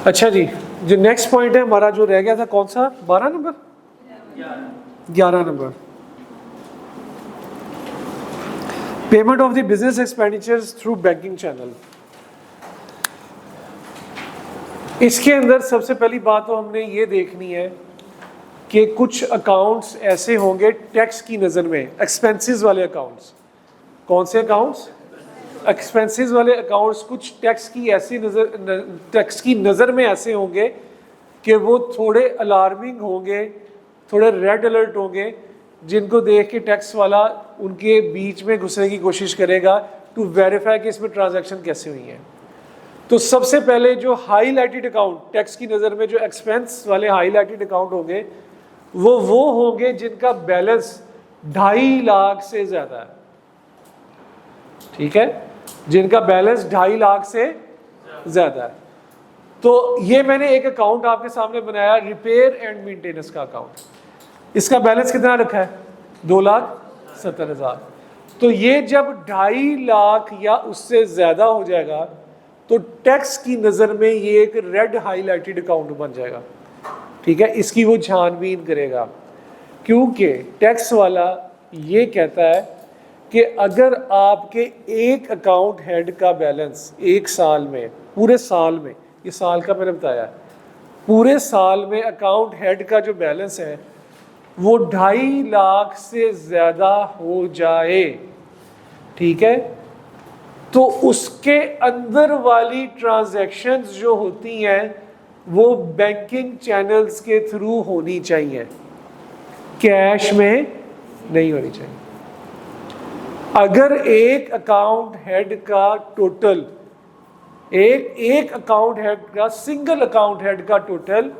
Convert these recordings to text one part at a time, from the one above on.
अच्छा जी, जो next point है हमारा जो रह गया था कौन सा, 12 number, 11 number, payment of the business expenditures through banking channel. इसके अंदर सबसे पहली बात तो हमने ये देखनी है कि कुछ अकाउंट्स ऐसे होंगे टैक्स की नज़र में, एक्सपेंसेस वाले अकाउंट्स। कौन से अकाउंट्स? एक्सपेंसेस वाले अकाउंट्स कुछ टैक्स की नज़र में ऐसे होंगे कि वो थोड़े अलार्मिंग होंगे, थोड़े रेड अलर्ट होंगे, जिनको देख के टैक्स वाला उनके बीच में घुसने की कोशिश करेगा टू वेरीफाई कि इसमें ट्रांजैक्शन कैसे हुई है। तो सबसे पहले जो हाईलाइटेड अकाउंट टैक्स की नज़र में जो एक्सपेंस वाले हाईलाइटेड अकाउंट होंगे वो होंगे जिनका बैलेंस 2.5 लाख से ज़्यादा है। ठीक है, जिनका बैलेंस 2.5 लाख से ज़्यादा है। तो ये मैंने एक अकाउंट आपके सामने बनाया, रिपेयर एंड मेंटेनेंस का अकाउंट। इसका बैलेंस कितना रखा है? 2,70,000। तो ये जब 2.5 लाख या उससे ज़्यादा हो जाएगा तो टैक्स की नज़र में ये एक रेड हाईलाइटेड अकाउंट बन जाएगा। ठीक है, इसकी वो छानबीन करेगा, क्योंकि टैक्स वाला ये कहता है कि अगर आपके एक अकाउंट हेड का बैलेंस एक साल में, पूरे साल में, ये साल का मैंने बताया, पूरे साल में अकाउंट हेड का जो बैलेंस है वो 2.5 लाख से ज़्यादा हो जाए, ठीक है, तो उसके अंदर वाली ट्रांजैक्शंस जो होती हैं वो बैंकिंग चैनल्स के थ्रू होनी चाहिए, कैश में नहीं होनी चाहिए। अगर एक अकाउंट हेड का टोटल, एक अकाउंट हेड का, सिंगल अकाउंट हेड का टोटल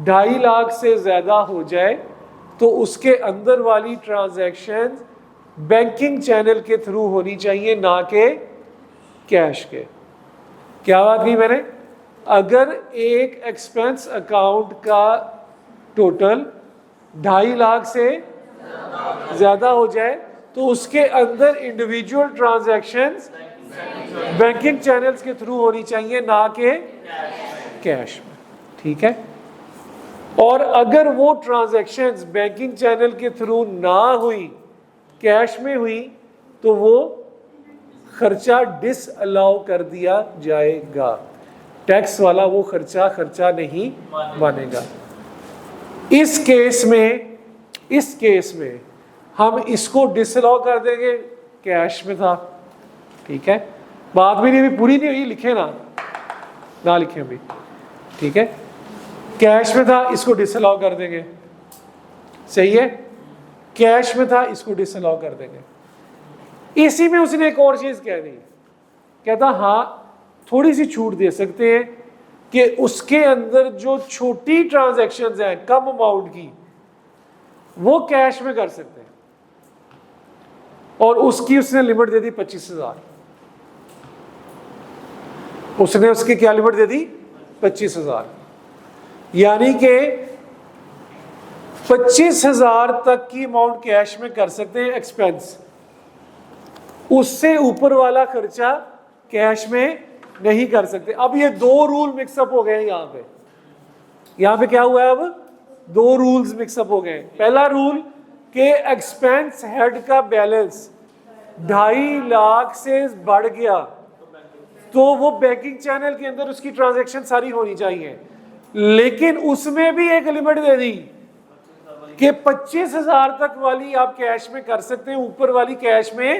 2.5 लाख से ज़्यादा हो जाए तो उसके अंदर वाली ट्रांजैक्शन बैंकिंग चैनल के थ्रू होनी चाहिए, ना कि कैश के। क्या बात की मैंने? अगर एक एक्सपेंस अकाउंट का टोटल 2.5 लाख से ज़्यादा हो जाए तो उसके अंदर इंडिविजुअल ट्रांजैक्शंस बैंकिंग चैनल्स के थ्रू होनी चाहिए, ना कि कैश में। ठीक है, और अगर वो ट्रांजैक्शंस बैंकिंग चैनल के थ्रू ना हुई, कैश में हुई, तो वो खर्चा डिसअलाउ कर दिया जाएगा। टैक्स वाला वो खर्चा नहीं मानेगा। इस केस में हम इसको डिसअलाउ कर देंगे, कैश में था। ठीक है, बात भी नहीं, पूरी नहीं हुई, लिखे ना लिखे अभी। ठीक है, कैश में था, इसको डिसअलाउ कर देंगे। सही है, कैश में था, इसको डिसअलाउ कर देंगे। इसी में उसने एक और चीज कह दी, कहता हाँ थोड़ी सी छूट दे सकते हैं कि उसके अंदर जो छोटी ट्रांजैक्शंस हैं कम अमाउंट की, वो कैश में कर सकते हैं, और उसकी उसने लिमिट दे दी 25,000। उसने उसकी क्या लिमिट दे दी? 25,000। यानी कि 25,000 तक की अमाउंट कैश में कर सकते हैं एक्सपेंस, उससे ऊपर वाला खर्चा कैश में नहीं कर सकते। अब ये 2 रूल मिक्सअप हो गए। यहां पे क्या हुआ है? अब 2 रूल्स मिक्सअप हो गए। पहला रूल कि एक्सपेंस हेड का बैलेंस 2.5 लाख से बढ़ गया तो वो बैंकिंग चैनल के अंदर उसकी ट्रांजैक्शन सारी होनी चाहिए, लेकिन उसमें भी एक लिमिट दे दी कि 25,000 तक वाली आप कैश में कर सकते हैं, ऊपर वाली कैश में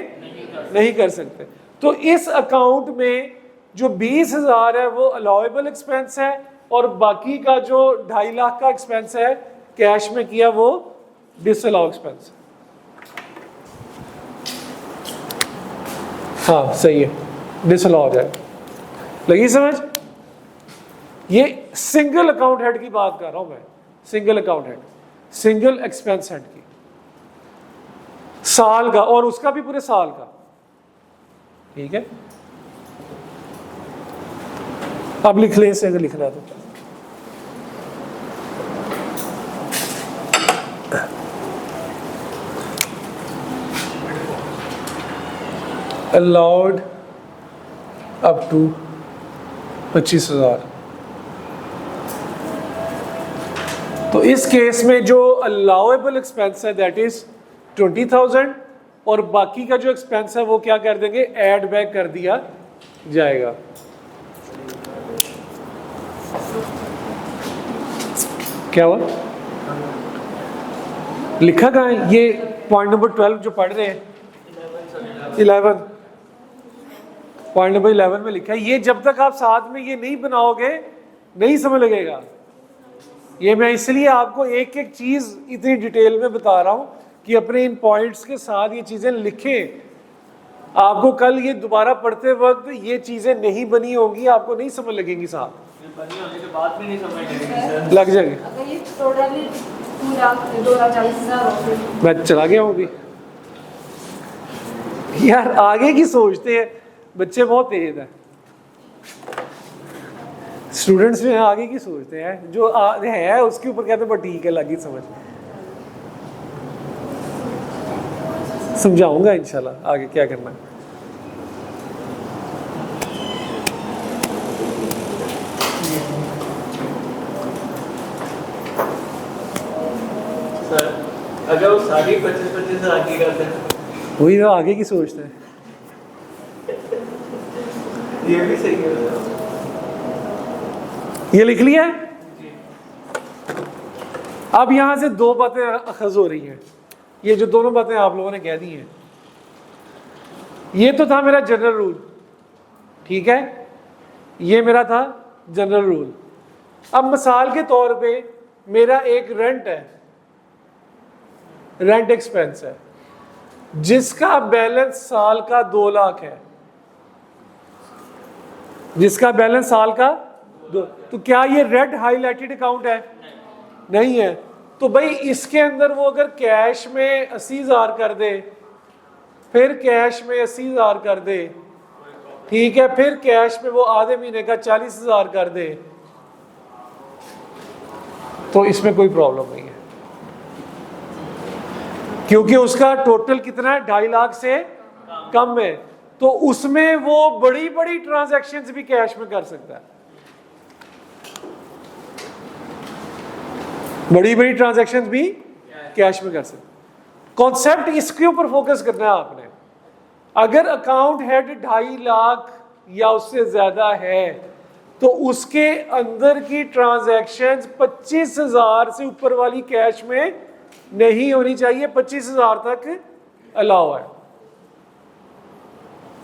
नहीं कर सकते। तो इस अकाउंट में जो 20,000 है वो अलाउएबल एक्सपेंस है, और बाकी का जो 2.5 लाख का एक्सपेंस है कैश में किया वो डिसअलाउ एक्सपेंस। हाँ सही है, डिसअलाउ हो जाए। लगी समझ? ये सिंगल अकाउंट हेड की बात कर रहा हूं मैं, single account head, single expense head की, साल का, और उसका भी पूरे साल का। ठीक है, अब लिख ले इसे अगर लिखना है तो। allowed up to 25,000। तो इस केस में जो अलाउएबल एक्सपेंस है दैट इज 20,000 और बाकी का जो एक्सपेंस है वो क्या कर देंगे, ऐड बैक कर दिया जाएगा। क्या हुआ, लिखा कहाँ है ये पॉइंट नंबर 12 जो पढ़ रहे हैं, 11 पॉइंट नंबर 11 में लिखा है। ये जब तक आप साथ में ये नहीं बनाओगे नहीं समझ लगेगा। ये मैं इसलिए आपको एक एक चीज इतनी डिटेल में बता रहा हूं कि अपने इन पॉइंट्स के साथ ये चीजें लिखें। आपको कल ये दोबारा पढ़ते वक्त ये चीजें नहीं बनी होंगी, आपको नहीं समझ लगेंगी, साथ बनी होने के बाद भी नहीं समझ लगेगी लग जाएगी। अगर ये टोटली 2,40,000 मैं चला गया हूँ अभी। यार आगे की सोचते हैं, बच्चे बहुत तेज है, स्टूडेंट्स में आगे की सोचते हैं, जो है उसके ऊपर कहते हैं ठीक है लगी समझ। समझाऊंगा इंशाल्लाह आगे क्या करना है। सर अगर वो साढ़े 25 आगे करते हैं वही तो आगे की सोचते हैं। ये भी सही है। ये लिख लिया है। अब यहां से दो बातें अखज हो रही हैं। ये जो दोनों बातें आप लोगों ने कह दी हैं, ये तो था मेरा जनरल रूल, ठीक है, ये मेरा था जनरल रूल। अब मिसाल के तौर पे मेरा एक रेंट है, रेंट एक्सपेंस है जिसका बैलेंस साल का 2 लाख है, जिसका बैलेंस साल का 2। तो क्या ये रेड हाईलाइटेड अकाउंट है? नहीं है। तो भाई इसके अंदर वो अगर कैश में 80,000 कर दे, फिर कैश में 80,000 कर दे, ठीक है, फिर कैश में वो आधे महीने का 40,000 कर दे, तो इसमें कोई प्रॉब्लम नहीं है, क्योंकि उसका टोटल कितना है, 2.5 लाख से कम है। तो उसमें वो बड़ी बड़ी ट्रांजैक्शंस भी कैश में कर सकता है, बड़ी बड़ी ट्रांजैक्शंस भी कैश में कर सकते। कॉन्सेप्ट इसके ऊपर फोकस करना है आपने। अगर अकाउंट हेड 2.5 लाख या उससे ज्यादा है तो उसके अंदर की ट्रांजैक्शंस 25,000 से ऊपर वाली कैश में नहीं होनी चाहिए, 25,000 तक अलाउ है।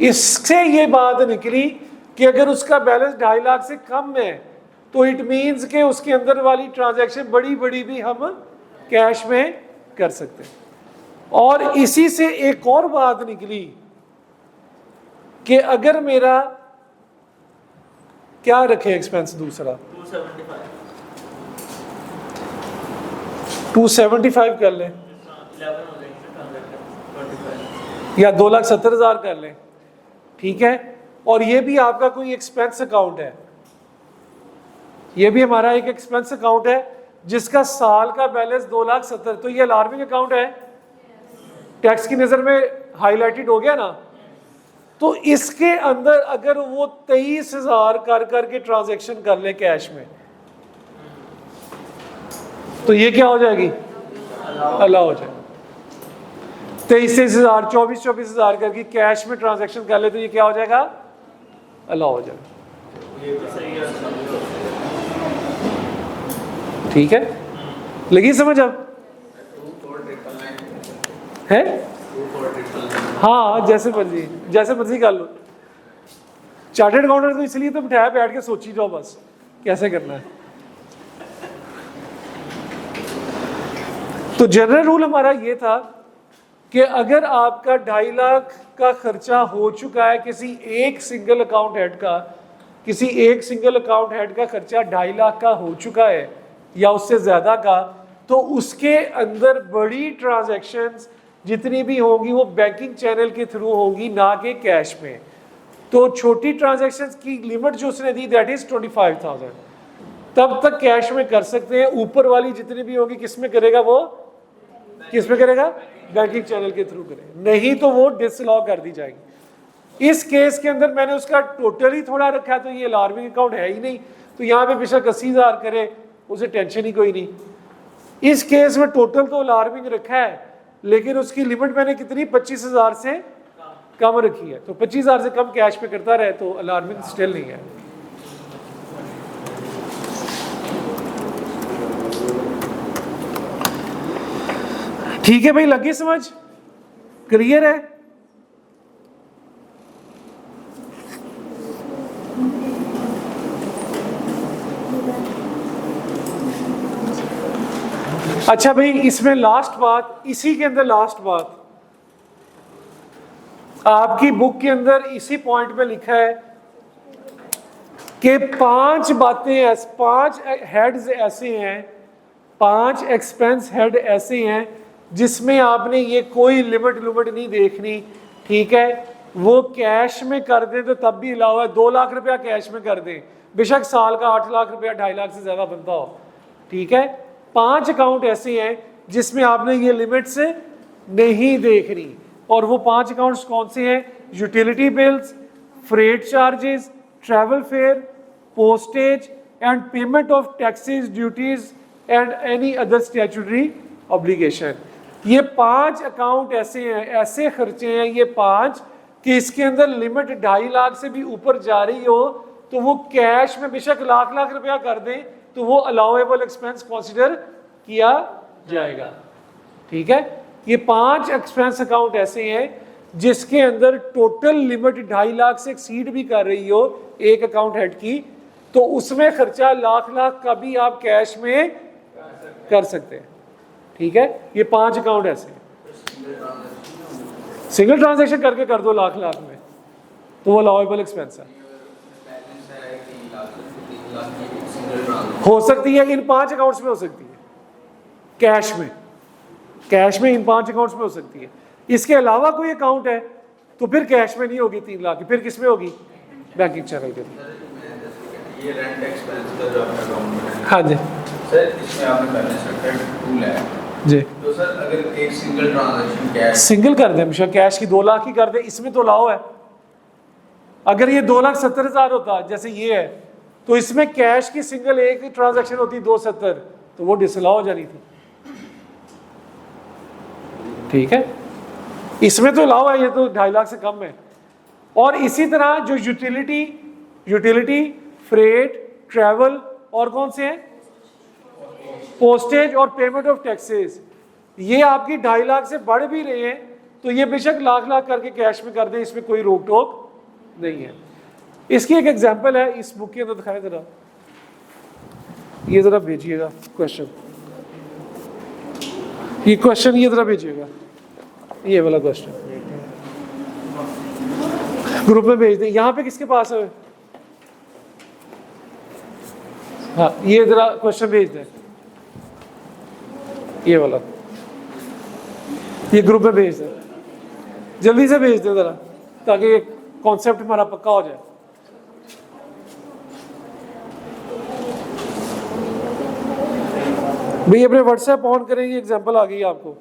इससे ये बात निकली कि अगर उसका बैलेंस 2.5 लाख से कम है तो इट मींस कि उसके अंदर वाली ट्रांजैक्शन बड़ी बड़ी भी हम कैश में कर सकते हैं। और इसी से एक और बात निकली कि अगर मेरा क्या रखे एक्सपेंस दूसरा 275 कर लें या 2,70,000 कर लें, ठीक है। और ये भी आपका कोई एक्सपेंस अकाउंट है, ये भी हमारा एक एक्सपेंस अकाउंट है जिसका साल का बैलेंस 2,70,000। तो ये अलार्मिंग अकाउंट है, टैक्स की नजर में हाईलाइटेड हो गया ना। तो इसके अंदर अगर वो 23,000 कर करके ट्रांजैक्शन कर ले कैश में, तो ये क्या हो जाएगी, अलाउ हो जाएगा। 23,000 24,000 करके कैश में ट्रांजैक्शन कर ले तो ये क्या हो जाएगा, अलाउ हो जाएगा। ठीक है, लगी समझ अब है? हाँ जैसे मर्जी कर लो। चार्टर्ड अकाउंटेंट को इसलिए तो बिठाया, बैठ के सोची जाओ बस कैसे करना है। तो जनरल रूल हमारा ये था कि अगर आपका 2.5 लाख का खर्चा हो चुका है किसी एक सिंगल अकाउंट हेड का, किसी एक सिंगल अकाउंट हेड का खर्चा 2.5 लाख का हो चुका है या उससे ज्यादा का, तो उसके अंदर बड़ी ट्रांजैक्शंस जितनी भी होंगी वो बैंकिंग चैनल के थ्रू होंगी, ना कि कैश में। तो छोटी ट्रांजैक्शंस की लिमिट जो उसने दी दैट इज 25,000, तब तक कैश में कर सकते हैं। ऊपर वाली जितनी भी होगी किस में करेगा, वो किस में करेगा, बैंकिंग चैनल के थ्रू करेगा, नहीं तो वो डिसअलाउ कर दी जाएगी। इस केस के अंदर मैंने उसका टोटल ही थोड़ा रखा है, तो ये अलार्मिंग अकाउंट है ही नहीं, तो यहाँ पे बेशक 80,000 करे, उसे टेंशन ही कोई नहीं। इस केस में टोटल तो अलार्मिंग रखा है, लेकिन उसकी लिमिट मैंने कितनी 25,000 से कम रखी है, तो 25,000 से कम कैश पे करता रहे तो अलार्मिंग स्टिल नहीं है। ठीक है भाई, लगी समझ, क्लियर है? अच्छा भाई, इसमें लास्ट बात, इसी के अंदर लास्ट बात आपकी बुक के अंदर इसी पॉइंट में लिखा है कि 5 बातें, 5 हेड्स ऐसे हैं, 5 एक्सपेंस हेड ऐसे हैं जिसमें आपने ये कोई लिमिट नहीं देखनी, ठीक है? वो कैश में कर दें तो तब भी अलावा है, 2 लाख रुपया कैश में कर दें, बेशक साल का 8 लाख रुपया 2.5 लाख से ज्यादा बनता हो, ठीक है? 5 अकाउंट ऐसे हैं जिसमें आपने ये लिमिट्स नहीं देखनी, और वो 5 अकाउंट्स कौन से हैं? Utility bills, freight charges, travel fair, postage and payment of taxes, duties and any other statutory obligation. ये 5 अकाउंट ऐसे हैं, ऐसे खर्चे हैं ये 5 कि इसके अंदर लिमिट 2.5 लाख से भी ऊपर जा रही हो तो वो कैश में बेशक लाख रुपया कर दें तो वो अलाउएबल एक्सपेंस कंसीडर किया जाएगा, ठीक है? ये 5 एक्सपेंस अकाउंट ऐसे हैं जिसके अंदर टोटल लिमिट 2.5 लाख से एक्सीड भी कर रही हो एक अकाउंट हेड की, तो उसमें खर्चा लाख का भी आप कैश में कर सकते हैं, ठीक है? ये 5 अकाउंट ऐसे हैं। सिंगल ट्रांजैक्शन करके कर दो लाख में तो वो अलाउएबल एक्सपेंस है, हो सकती है इन 5 अकाउंट्स में हो सकती है, कैश में इन 5 अकाउंट्स में हो सकती है। इसके अलावा कोई अकाउंट है तो फिर कैश में नहीं होगी 3 लाख की, फिर किस में होगी? बैंकिंग चैनल के लिए। ये रेंट एक्सपेंस का जो आपका अकाउंट है, हाँ जी सर, इसमें आपने बैलेंस रखा है 2 लाख जी, तो सर अगर एक सिंगल ट्रांजैक्शन कैश सिंगल कर दे, हमेशा कैश की 2 लाख की कर दे, इसमें तो लाओ है। अगर ये 2,70,000 होता जैसे ये है तो इसमें कैश की सिंगल एक ट्रांजैक्शन होती 270 तो वो डिसअलाउ हो जानी थी, ठीक है? इसमें तो लाओ है, ये तो 2.5 लाख से कम है। और इसी तरह जो यूटिलिटी, फ्रेट, ट्रैवल और कौन से हैं? पोस्टेज और पेमेंट ऑफ टैक्सेस, ये आपकी 2.5 लाख से बढ़ भी रहे हैं तो ये बेशक लाख करके कैश में कर दें, इसमें कोई रोक टोक नहीं है। इसकी एक एग्जांपल है इस बुक के अंदर, दिखाएं जरा, ये जरा भेजिएगा क्वेश्चन, ये क्वेश्चन ये जरा भेजिएगा, ये वाला क्वेश्चन ग्रुप में भेज दें। यहाँ पे किसके पास है? हाँ, ये जरा क्वेश्चन भेज दें, ये वाला, ये ग्रुप में भेज दें, जल्दी से भेज दें जरा, ताकि कॉन्सेप्ट हमारा पक्का हो जाए। भाई अपने व्हाट्सएप ऑन करेंगे, एग्जांपल आ गई आपको।